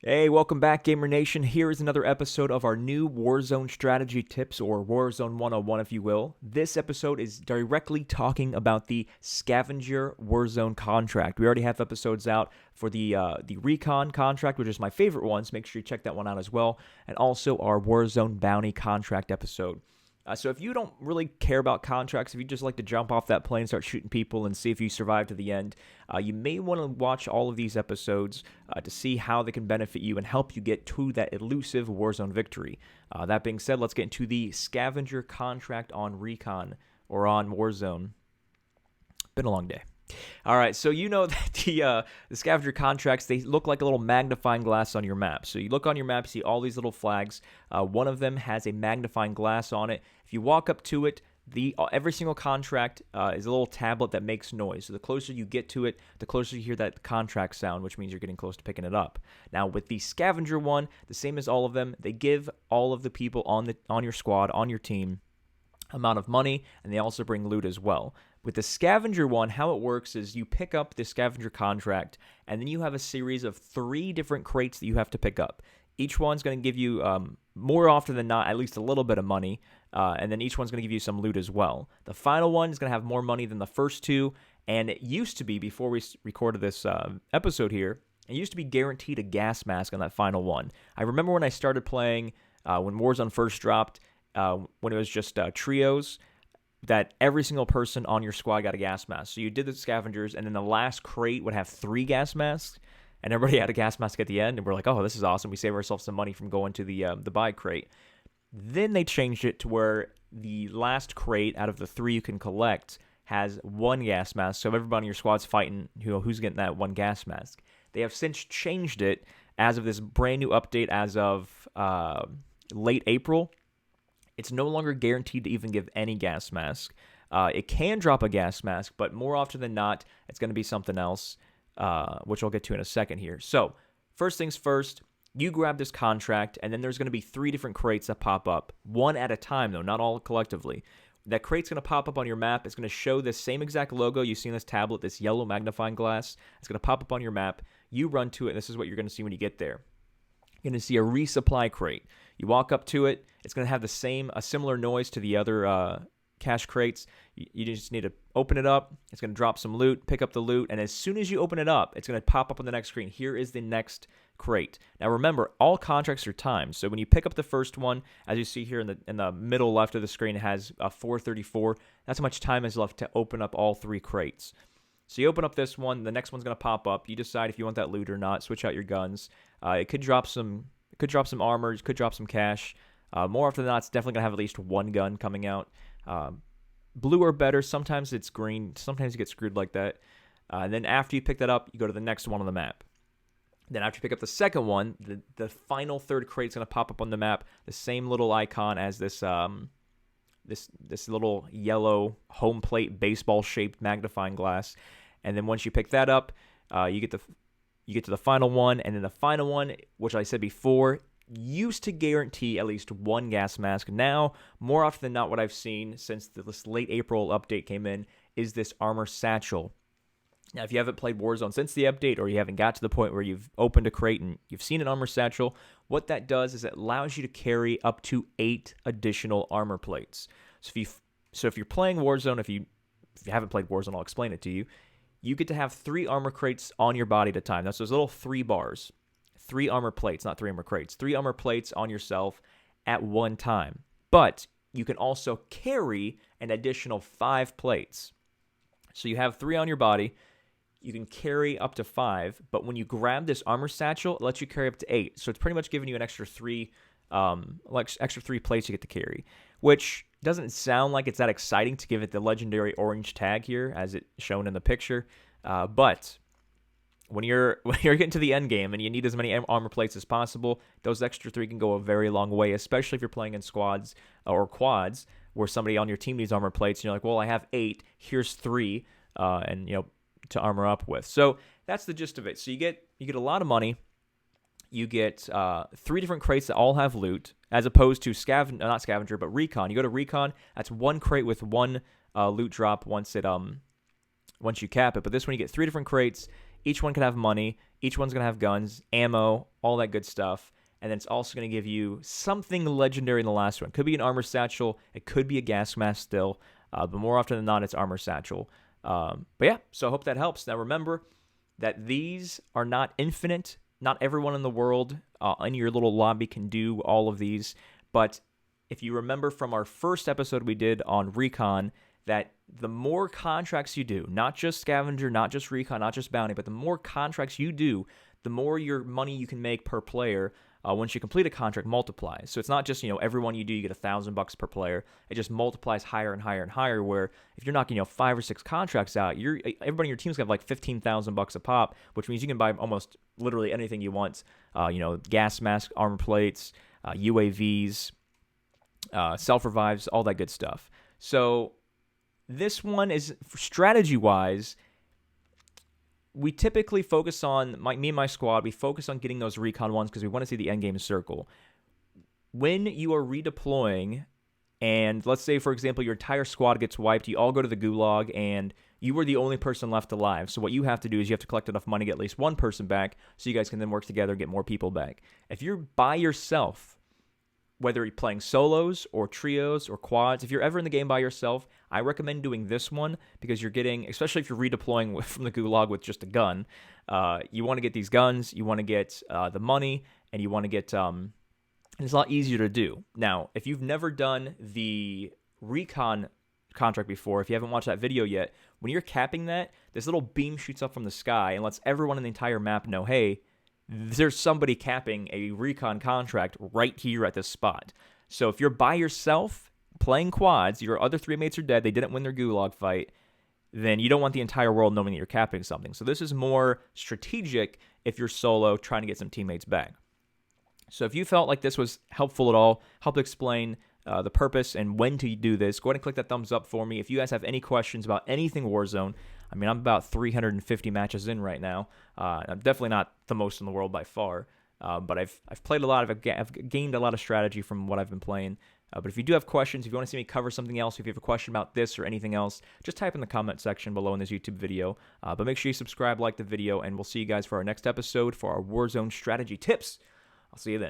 Hey, welcome back, Gamer Nation. Here is another episode of our new Warzone strategy tips, or Warzone 101, if you will. This episode is directly talking about the Scavenger Warzone contract. We already have episodes out for the Recon contract, which is my favorite one, so make sure you check that one out as well, and also our Warzone Bounty contract episode. So if you don't really care about contracts, if you just like to jump off that plane, start shooting people, and see if you survive to the end, you may want to watch all of these episodes to see how they can benefit you and help you get to that elusive Warzone victory. That being said, let's get into the Scavenger Contract on Recon or on Warzone. Been a long day. All right, so you know that the scavenger contracts, they look like a little magnifying glass on your map. So you look on your map, you see all these little flags. One of them has a magnifying glass on it. If you walk up to it, every single contract is a little tablet that makes noise. So the closer you get to it, the closer you hear that contract sound, which means you're getting close to picking it up. Now with the scavenger one, the same as all of them, they give all of the people on your squad, on your team, amount of money, and they also bring loot as well. With the scavenger one, how it works is you pick up the scavenger contract, and then you have a series of 3 different crates that you have to pick up. Each one's going to give you, more often than not, at least a little bit of money, and then each one's going to give you some loot as well. The final one is going to have more money than the first 2, and it used to be, before we recorded this episode here, it used to be guaranteed a gas mask on that final one. I remember when I started playing, when Warzone first dropped, when it was just trios, that every single person on your squad got a gas mask. So you did the scavengers, and then the last crate would have 3 gas masks, and everybody had a gas mask at the end, and we're like, oh, this is awesome. We save ourselves some money from going to the buy crate. Then they changed it to where the last crate out of the 3 you can collect has 1 gas mask, so everybody on your squad's fighting who's getting that 1 gas mask. They have since changed it as of this brand new update as of late April. It's no longer guaranteed to even give any gas mask. It can drop a gas mask, but more often than not, it's going to be something else, which I'll get to in a second here. So, first things first, you grab this contract, and then there's going to be 3 different crates that pop up, one at a time, though, not all collectively. That crate's going to pop up on your map. It's going to show this same exact logo you see in this tablet, this yellow magnifying glass. It's going to pop up on your map. You run to it, and this is what you're going to see when you get there. You're going to see a resupply crate. You walk up to it. It's going to have a similar noise to the other cash crates. You just need to open it up. It's going to drop some loot, pick up the loot, and as soon as you open it up, it's going to pop up on the next screen. Here is the next crate. Now remember, all contracts are timed. So when you pick up the first one, as you see here in the middle left of the screen, it has 4:34. That's how much time is left to open up all 3 crates. So you open up this one, the next one's going to pop up. You decide if you want that loot or not. Switch out your guns. It could drop some armor. It could drop some cash. More often than not, it's definitely going to have at least 1 gun coming out. Blue or better. Sometimes it's green. Sometimes you get screwed like that. And then after you pick that up, you go to the next one on the map. Then after you pick up the second one, the final 3rd crate is going to pop up on the map. The same little icon as this this little yellow home plate baseball-shaped magnifying glass. And then once you pick that up, you get to the final one, and then the final one, which I said before, used to guarantee at least 1 gas mask. Now, more often than not, what I've seen since this late April update came in is this armor satchel. Now, if you haven't played Warzone since the update, or you haven't got to the point where you've opened a crate and you've seen an armor satchel, what that does is it allows you to carry up to 8 additional armor plates. So if you're playing Warzone, if you haven't played Warzone, I'll explain it to you. You get to have 3 armor crates on your body at a time. That's those little 3 bars. 3 armor plates, not 3 armor crates. 3 armor plates on yourself at one time. But you can also carry an additional 5 plates. So you have 3 on your body. You can carry up to 5, but when you grab this armor satchel, it lets you carry up to 8. So it's pretty much giving you an extra 3 plates you get to carry, which doesn't sound like it's that exciting to give it the legendary orange tag here, as it's shown in the picture. But when you're getting to the end game and you need as many armor plates as possible, those extra 3 can go a very long way, especially if you're playing in squads or quads where somebody on your team needs armor plates. And you're like, well, I have 8. Here's 3, and to armor up with. So that's the gist of it. So you get a lot of money. You get 3 different crates that all have loot, as opposed to not scavenger, but recon. You go to recon, that's 1 crate with 1 loot drop once you cap it. But this one, you get 3 different crates. Each one can have money. Each one's going to have guns, ammo, all that good stuff. And then it's also going to give you something legendary in the last one. Could be an armor satchel. It could be a gas mask still. But more often than not, it's armor satchel. But yeah, so I hope that helps. Now remember that these are not infinite. Not everyone in the world in your little lobby can do all of these. But if you remember from our first episode we did on Recon, that the more contracts you do, not just Scavenger, not just Recon, not just Bounty, but the more contracts you do, the more your money you can make per player once you complete a contract multiplies. So it's not just, every one you do, you get $1,000 per player. It just multiplies higher and higher and higher, where if you're knocking, 5 or 6 contracts out, everybody in your team's got like $15,000 a pop, which means you can buy almost literally anything you want. Gas mask, armor plates, UAVs, self-revives, all that good stuff. So this one is, strategy-wise, we typically focus on, me and my squad, we focus on getting those recon ones because we want to see the endgame circle. When you are redeploying, and let's say, for example, your entire squad gets wiped, you all go to the gulag, and you were the only person left alive. So what you have to do is you have to collect enough money to get at least one person back so you guys can then work together and get more people back. If you're by yourself, whether you're playing solos or trios or quads, if you're ever in the game by yourself, I recommend doing this one because you're getting, especially if you're redeploying from the gulag with just a gun, you want to get these guns, you want to get the money, and you want to get, and it's a lot easier to do. Now, if you've never done the recon contract before, if you haven't watched that video yet, when you're capping that, this little beam shoots up from the sky and lets everyone in the entire map know, hey, there's somebody capping a recon contract right here at this spot. So if you're by yourself playing quads, your other 3 mates are dead, they didn't win their gulag fight, then you don't want the entire world knowing that you're capping something. So this is more strategic if you're solo trying to get some teammates back. So if you felt like this was helpful at all, helped explain the purpose and when to do this, go ahead and click that thumbs up for me. If you guys have any questions about anything Warzone, I'm about 350 matches in right now. I'm definitely not the most in the world by far, but I've played a lot. I've gained a lot of strategy from what I've been playing. But if you do have questions, if you want to see me cover something else, if you have a question about this or anything else, just type in the comment section below in this YouTube video. But make sure you subscribe, like the video, and we'll see you guys for our next episode for our Warzone strategy tips. I'll see you then.